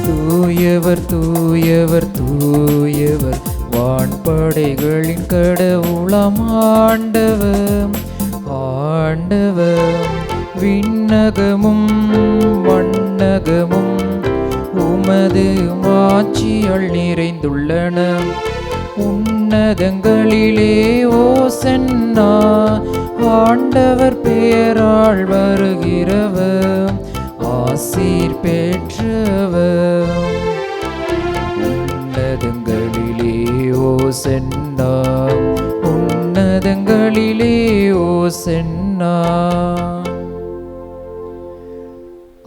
தூயவர் தூயவர் தூயவர் வான்படைகளின் கடவுளாம் ஆண்டவர். ஆண்டவர் விண்ணகமும் வண்ணகமும் உமது மாட்சியால் நிறைந்துள்ளன. உன்னதங்களிலே ஓசன்னா, ஆண்டவர் பெயரால் வருகிறவர் ஆசீர் பெற்றவர். உன்னதங்களிலே ஓசன்னா, உன்னதங்களிலே ஓசன்னா.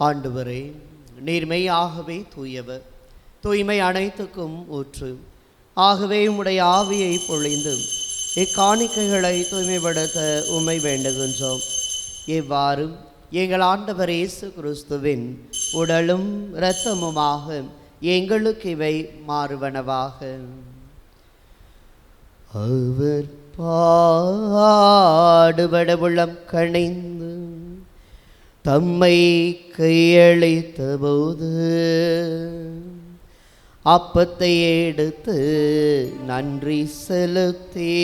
ஆண்டவரே, நீர்மையாகவே தூயவர், தூய்மை அனைத்துக்கும் ஊற்று. ஆகவே உம்முடைய ஆவியை பொழிந்து இக்காணிக்கைகளை தூய்மைப்படுத்த உம்மை வேண்டுகின்றோம். இவ்வாறு எங்கள் ஆண்டவர் இயேசு கிறிஸ்துவின் உடலும் இரத்தமுமாக எங்களுக்கு இவை மாறுவனவாக. அவர் பாடுபட உள்ளம் கணிந்து தம்மை கையளித்த போது அப்பத்தை எடுத்து நன்றி செலுத்தி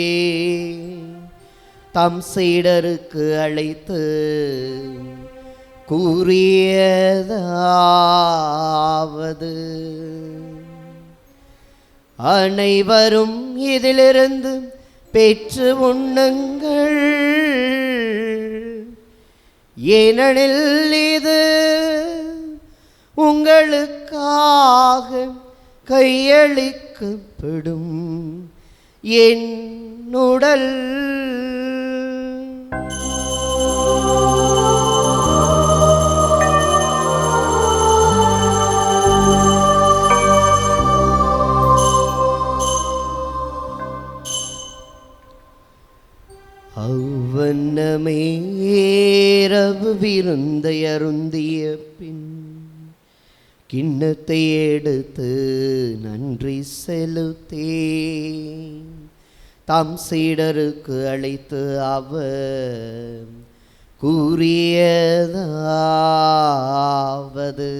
தம் சீடருக்கு அழைத்து கூறியதாவது: அனைவரும் இதிலிருந்து பெற்று உண்ணுங்கள், ஏனெனில் இது உங்களுக்காக கையளிக்கப்படும் என் உடல். அவ்வண்ணமே இரவு விருந்தை அருந்திய பின் கிண்ணத்தை எடுத்து நன்றி செலுத்தி தம் சீடருக்கு அழைத்து அவர் கூறியதாவது: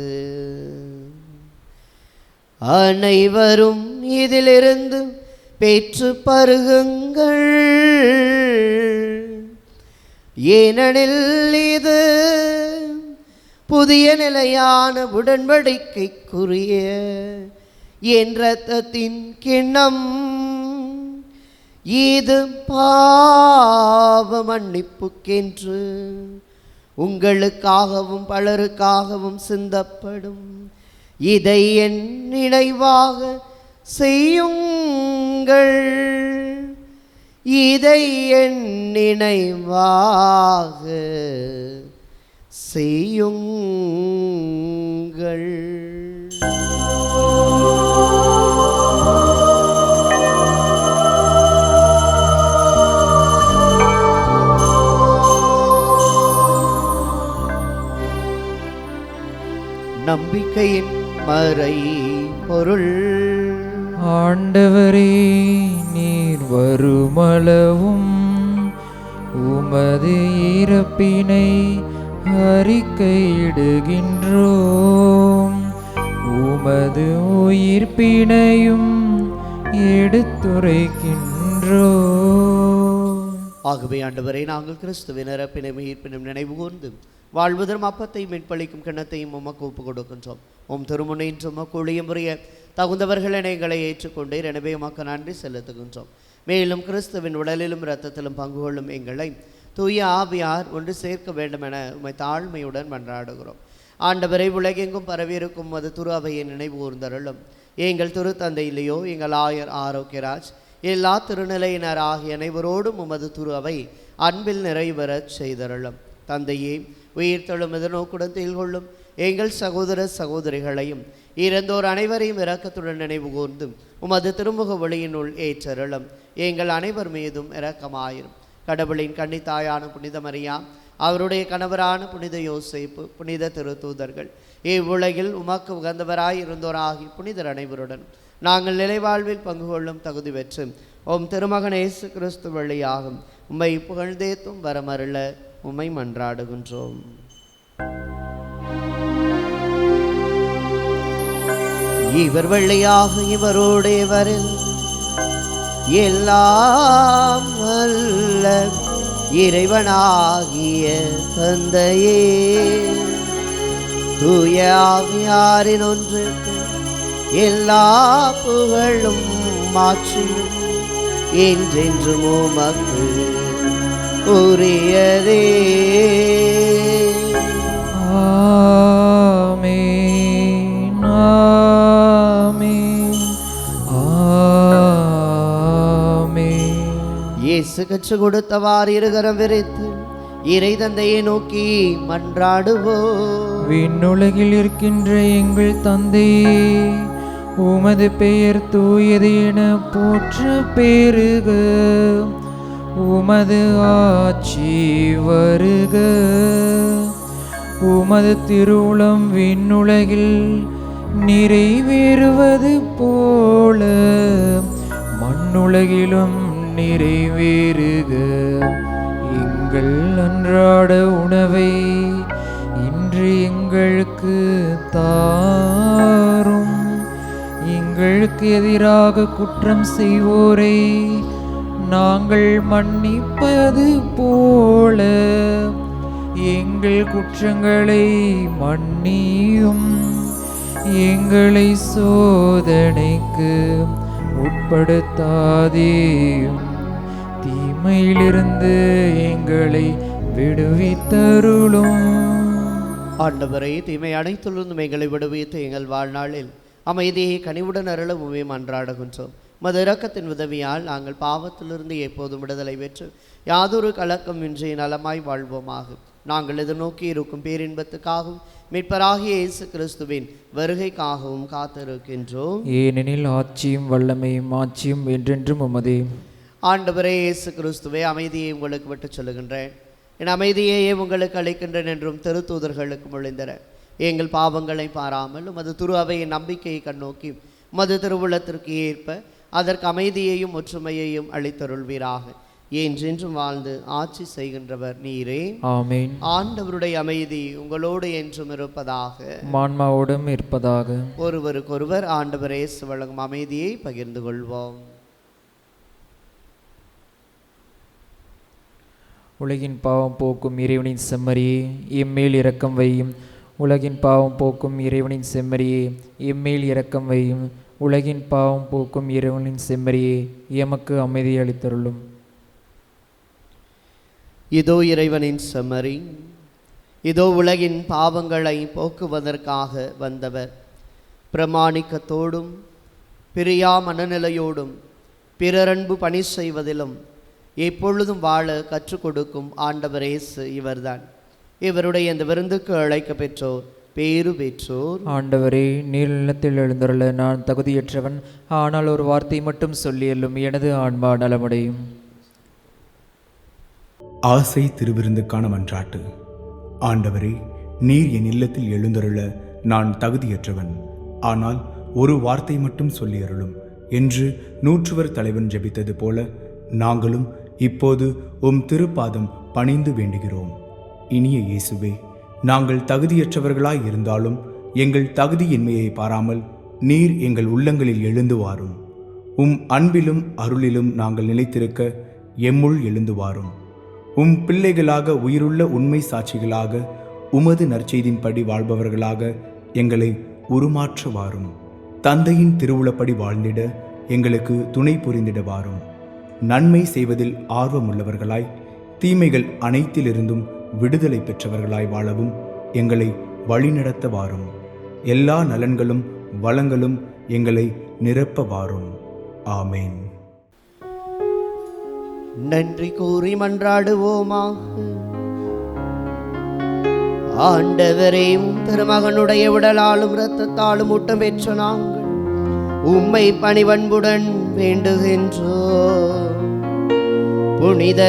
அனைவரும் இதிலிருந்து பெற்று பருகுங்கள், ஏனெனில் இது புதிய நிலையான உடன்படிக்கைக்குரிய என் இரத்தத்தின் கிண்ணம். இது பாவ மன்னிப்புக்கென்று உங்களுக்காகவும் பலருக்காகவும் சிந்தப்படும். இதை என் நினைவாக செய்யுங்கள். இதை என் நினைவாக செய்யுங்கள். நம்பிக்கையின் மறை பொருள். ஆண்டவரே, நீர் வருமளவும் உமது இறப்பினை அறிக்கையிடுகின்றோம், உமது உயிர்ப்பினையும் எடுத்துரைக்கின்றோம். ஆகவே ஆண்டவரே, நாங்கள் கிறிஸ்துவின் இறப்பினை உயிர்ப்பினும் நினைவு கூர்ந்து வாழ்வதரும் அப்பத்தையும் மீட்பளிக்கும் கிண்ணத்தையும் உமக்கு ஒப்புக் கொடுக்கின்றோம். உம் திருமுனையின்று உமக்கு ஊழியம் புரிய தகுந்தவர்கள் எங்களை ஏற்றுக்கொண்டீர். எனவே உமக்கு நன்றி செலுத்துகின்றோம். மேலும் கிறிஸ்துவின் உடலிலும் இரத்தத்திலும் பங்கு கொள்ளும் எங்களை தூய ஆவியார் ஒன்று சேர்க்க வேண்டும் என உம்மை தாழ்மையுடன் மன்றாடுகிறோம். ஆண்டவரை, உலகெங்கும் பரவியிருக்கும் அது துரு அவையை நினைவு கூர்ந்தருளும். எங்கள் திரு தந்தையிலேயோ எங்கள் ஆயர் ஆரோக்கியராஜ், எல்லா திருநிலையினராகிய அனைவரோடும் உமது துரு அவை அன்பில் நிறைவேறச் செய்தருளும். தந்தையே, உயிர்த்தெழும் எதிர்நோக்குடன் திகழ்கொள்ளும் எங்கள் சகோதர சகோதரிகளையும் இறந்தோர் அனைவரையும் இரக்கத்துடன் நினைவு கூர்ந்து உமது திருமுக ஒளியினுள் ஏற்றருளும். எங்கள் அனைவர் மீதும் இரக்கமாயிரும். கடவுளின் கன்னித்தாயான புனித மரியா, அவருடைய கணவரான புனித யோசேப்பு, புனித திருத்தூதர்கள், இவ்வுலகில் உமக்கு உகந்தவராய் இருந்தோராகி புனிதர் அனைவருடன் நாங்கள் நிலைவாழ்வில் பங்கு கொள்ளும் தகுதி பெற்று உம் திருமகன் இயேசு கிறிஸ்து வழியாகும் உம்மை புகழ்ந்தேத்தும் வரமருள உம்மை மன்றாடுகின்றோம். இவர் வழியாக இவரோடையவரில் எல்லாம் அல்ல இறைவனாகிய தந்தையே, தூய ஆவியாரின் ஒன்றுக்கு எல்லா புகழும் மாற்றியும் என்றென்றும் உமக்கு உரியதே. ஆமென், ஆமென், ஆமென். இயேசு கற்றுக் கொடுத்தவாறு இருகரம் விரித்து இறை தந்தையை நோக்கி மன்றாடுவோம். விண்ணுலகில் இருக்கின்ற எங்கள் தந்தையே, உமது பெயர் தூயது என போற்ற பெருக. உமது ஆட்சி வருக. உமது திருவுளம் விண்ணுலகில் நிறைவேறுவது போல மண்ணுலகிலும் நிறைவேறுக. எங்கள் அன்றாட உணவை இன்று எங்களுக்கு தாரும். எங்களுக்கு எதிராக குற்றம் செய்வோரை நாங்கள் மன்னிப்பது போல எங்கள் குற்றங்களை மன்னியும். எங்களை சோதனைக்கு உட்படுத்தாதேயும், தீமையிலிருந்து எங்களை விடுவித்தருளும். ஆண்டவரே, தீமை அனைத்திலிருந்தும் எங்களை விடுவித்து எங்கள் வாழ்நாளில் அமைதியை கனிவுடன் அருள உம்மை மன்றாடுகின்றோம். மது இரக்கத்தின் உதவியால் நாங்கள் பாவத்திலிருந்து எப்போதும் விடுதலை பெற்று யாதொரு கலக்கமின்றி நலமாய் வாழ்வோமாக. நாங்கள் எதிர்நோக்கி இருக்கும் பேரின்பத்துக்காகவும் மீட்பராகிய இயேசு கிறிஸ்துவின் வருகைக்காகவும் காத்திருக்கின்றோம். ஏனெனில் ஆட்சியும் வல்லமையும் மாட்சியும் என்றென்றும் உமதே. ஆண்டவரே இயேசு கிறிஸ்துவே, அமைதியை உங்களுக்கு விட்டு சொல்லுகின்றேன், என் அமைதியையே உங்களுக்கு அளிக்கின்றேன் என்றும் திருத்தூதர்களுக்கு மொழிந்தன. எங்கள் பாவங்களை பாராமல் உமது திரு அவையின் நம்பிக்கையை கண்ணோக்கி உமது திருவுளத்திற்கு ஏற்ப அதற்கு அமைதியையும் ஒற்றுமையையும் அளித்தருள்வீராக. என்றென்றும் வாழ்ந்து ஆட்சி செய்கின்றவர் நீரே. ஆமென். ஆண்டவருடைய அமைதி உங்களோடு என்றும் இருப்பதாக, மான்மாவோடும் இருப்பதாக. ஒருவருக்கொருவர் ஆண்டவர் இயேசு வழங்கும் அமைதியை பகிர்ந்து கொள்வோம். உலகின் பாவம் போக்கும் இறைவனின் செம்மறியே, எம்மேல் இரக்கம் வையும். உலகின் பாவம் போக்கும் இறைவனின் செம்மறியே, எம்மேல் இரக்கம் வையும். உலகின் பாவம் போக்கும் இறைவனின் செம்மறியே, எமக்கு அமைதி அளித்தருளும். இதோ இறைவனின் செம்மறி, இதோ உலகின் பாவங்களை போக்குவதற்காக வந்தவர். பிரமாணிக்கத்தோடும் பிரியா மனநிலையோடும் பிறரன்பு பணி செய்வதிலும் எப்பொழுதும் வாழ கற்றுக் கொடுக்கும் ஆண்டவர் இயேசு இவர்தான். இவருடைய இந்த விருந்துக்கு அழைக்க பெற்றோர் பேறு பெற்றோர். ஆண்டவரே, நீர் நிலத்தில் எழுந்தருள நான் தகுதியற்றவன், ஆனால் ஒரு வார்த்தை மட்டும் சொல்லியல்லும் எனது ஆன்மா நலமடையும். ஆசை திருவிருந்துக்கான மன்றாட்டு. ஆண்டவரே, நீர் என் இல்லத்தில் எழுந்தருள நான் தகுதியற்றவன், ஆனால் ஒரு வார்த்தை மட்டும் சொல்லியருளும் என்று நூற்றுவர் தலைவன் ஜெபித்தது போல நாங்களும் இப்போது உம் திருப்பாதம் பணிந்து வேண்டுகிறோம். இனிய இயேசுவே, நாங்கள் தகுதியற்றவர்களாய் இருந்தாலும் எங்கள் தகுதியின்மையை பாராமல் நீர் எங்கள் உள்ளங்களில் எழுந்து வாரும். உம் அன்பிலும் அருளிலும் நாங்கள் நிலைத்திருக்க எம்முள் எழுந்து வாரும். உம் பிள்ளைகளாக உயிருள்ள உண்மை சாட்சிகளாக உமது நற்செய்தின்படி வாழ்பவர்களாக எங்களை உருமாற்ற வாரும். தந்தையின் திருவுளப்படி வாழ்ந்திட எங்களுக்கு துணை புரிந்திட வாரும். நன்மை செய்வதில் ஆர்வமுள்ளவர்களாய் தீமைகள் அனைத்திலிருந்தும் விடுதலை பெற்றவர்களாய் வாழவும் எங்களை வழிநடத்த வாரும். எல்லா நலன்களும் வளங்களும் எங்களை நிரப்ப வாரும். ஆமேன். நன்றி கூறி மன்றாடுவோமாக. ஆண்டவரே, திருமகனுடைய உடலாலும் இரத்தத்தாலும் ஊட்டம் பெற்ற நாங்கள் உம்மை பணிவன்புடன் வேண்டுகின்றோம். புனித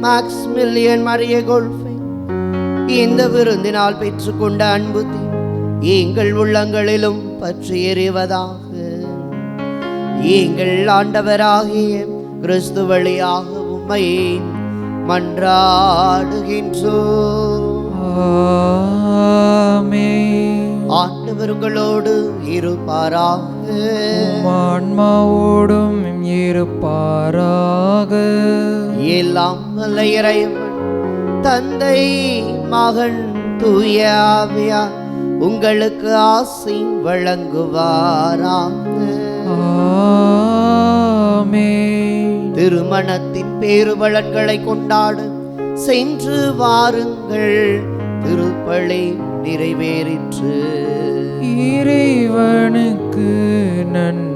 மேக்ஸ்மில்லியன் மரிய கோல்ஃபை இந்த விருந்தினால் பெற்றுக்கொண்ட அன்பு எங்கள் உள்ளங்களிலும் பற்றி எறிவதாக. எங்கள் ஆண்டவராகிய கிறிஸ்து வழியாக உம்மை மன்றாடுகின்றோம். ஆண்டவர் உங்களோடு இருப்பாராக. ஆன்மாவோடும் இருப்பாராக. எல்லாம் வல்ல இறைவன் தந்தை, மகன், தூய ஆவியார் உங்களுக்கு ஆசி வழங்குவாராக. திருமணத்தின் பேருபலன்களை கொண்டாட சென்று வாருங்கள். திருப்பலி நிறைவேறிற்று. இறைவனுக்கு நன்றி.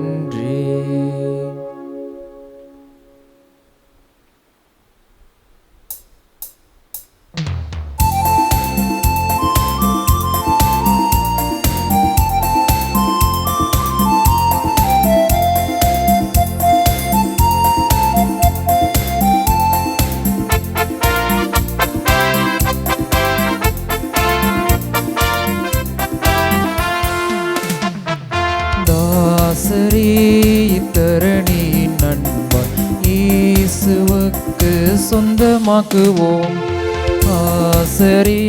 இத்தரணியின் நண்பர் இயேசுவுக்கு சொந்தமாக்குவோம். ஆசரி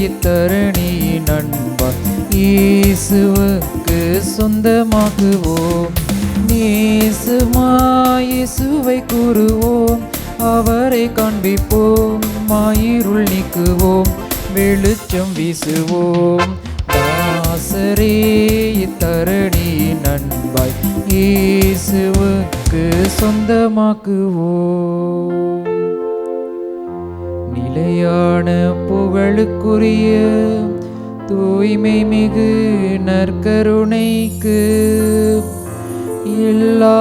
இத்தரணியின் நண்பர் இயேசுவுக்கு சொந்தமாக்குவோம். இயேசுவை கூறுவோம், அவரை காண்பிப்போம், மாயிருள் நீக்குவோம், வெளிச்சம் வீசுவோம். ஆசரே இத்தரணி நண்பாய் இயேசுவுக்கு சொந்தமாக்குவோம். நிலையான புகழுக்குரிய தூய்மை மிகு நற்கருணைக்கு எல்லா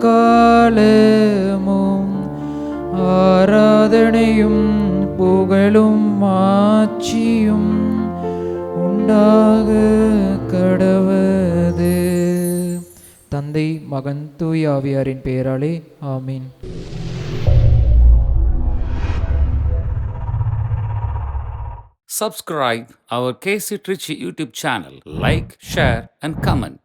காலமும் ஆராதனையும் புகழும் ஆட்சியும் உண்டாக கடவது. தந்தை, மகன், தூய ஆவியாரின் பெயராலே ஆமீன். Subscribe our KC Trichy YouTube channel. Like, share and comment.